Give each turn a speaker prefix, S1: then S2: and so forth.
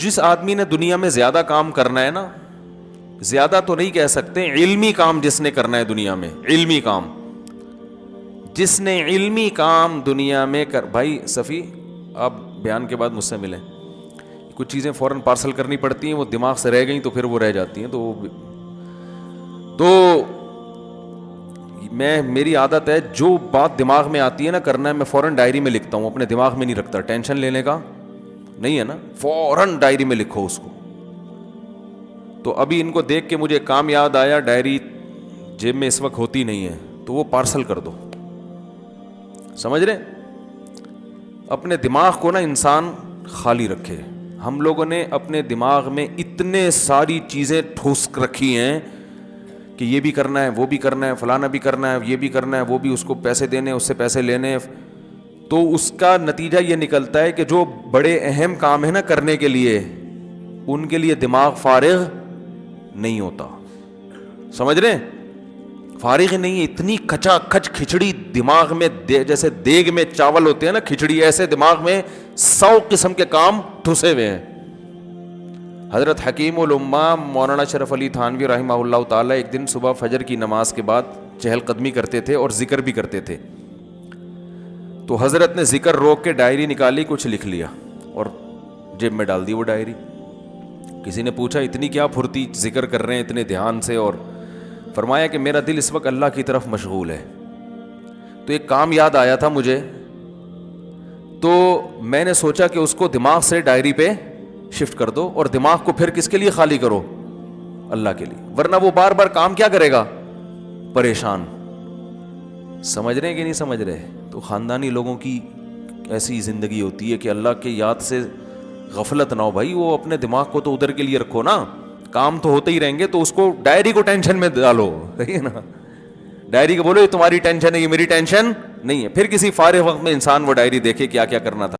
S1: جس آدمی نے دنیا میں زیادہ کام کرنا ہے نا، زیادہ تو نہیں کہہ سکتے، علمی کام جس نے کرنا ہے دنیا میں، علمی کام جس نے علمی کام دنیا میں بھائی صفی آپ بیان کے بعد مجھ سے ملیں، کچھ چیزیں فوراً پارسل کرنی پڑتی ہیں، وہ دماغ سے رہ گئیں تو پھر وہ رہ جاتی ہیں، تو میری عادت ہے جو بات دماغ میں آتی ہے نا کرنا ہے، میں فوراً ڈائری میں لکھتا ہوں، اپنے دماغ میں نہیں رکھتا، ٹینشن لینے کا نہیں ہے نا، فوراً ڈائری میں لکھو اس کو۔ تو ابھی ان کو دیکھ کے مجھے کام یاد آیا، ڈائری جیب میں اس وقت ہوتی نہیں ہے تو وہ پارسل کر دو، سمجھ رہے؟ اپنے دماغ کو نا انسان خالی رکھے۔ ہم لوگوں نے اپنے دماغ میں اتنے ساری چیزیں ٹھوس رکھی ہیں کہ یہ بھی کرنا ہے، وہ بھی کرنا ہے، فلانا بھی کرنا ہے، یہ بھی کرنا ہے، وہ بھی، اس کو پیسے دینے، اس سے پیسے لینے، تو اس کا نتیجہ یہ نکلتا ہے کہ جو بڑے اہم کام ہیں نا کرنے کے لیے، ان کے لیے دماغ فارغ نہیں ہوتا، سمجھ رہے ہیں؟ فارغ نہیں ہے، اتنی کچا کچ کھچڑی دماغ میں، جیسے دیگ میں چاول ہوتے ہیں نا کھچڑی، ایسے دماغ میں 100 قسم کے کام ٹھسے ہوئے ہیں۔ حضرت حکیم الامہ مولانا شرف علی تھانوی رحمہ اللہ تعالیٰ ایک دن صبح فجر کی نماز کے بعد چہل قدمی کرتے تھے اور ذکر بھی کرتے تھے، تو حضرت نے ذکر روک کے ڈائری نکالی، کچھ لکھ لیا اور جیب میں ڈال دی وہ ڈائری۔ کسی نے پوچھا اتنی کیا پھرتی ذکر کر رہے ہیں اتنے دھیان سے، اور فرمایا کہ میرا دل اس وقت اللہ کی طرف مشغول ہے، تو ایک کام یاد آیا تھا مجھے، تو میں نے سوچا کہ اس کو دماغ سے ڈائری پہ شفٹ کر دو، اور دماغ کو پھر کس کے لیے خالی کرو؟ اللہ کے لیے، ورنہ وہ بار بار کام کیا کرے گا؟ پریشان۔ سمجھ رہے ہیں کہ نہیں سمجھ رہے؟ تو خاندانی لوگوں کی ایسی زندگی ہوتی ہے کہ اللہ کے یاد سے غفلت نہ ہو بھائی، وہ اپنے دماغ کو تو ادھر کے لیے رکھو نا، کام تو ہوتے ہی رہیں گے، تو اس کو ڈائری کو ٹینشن میں ڈالو، صحیح ہے نا؟ ڈائری کو بولو یہ تمہاری ٹینشن ہے، یہ میری ٹینشن نہیں ہے، پھر کسی فارغ وقت میں انسان وہ ڈائری دیکھے کیا کیا کرنا تھا۔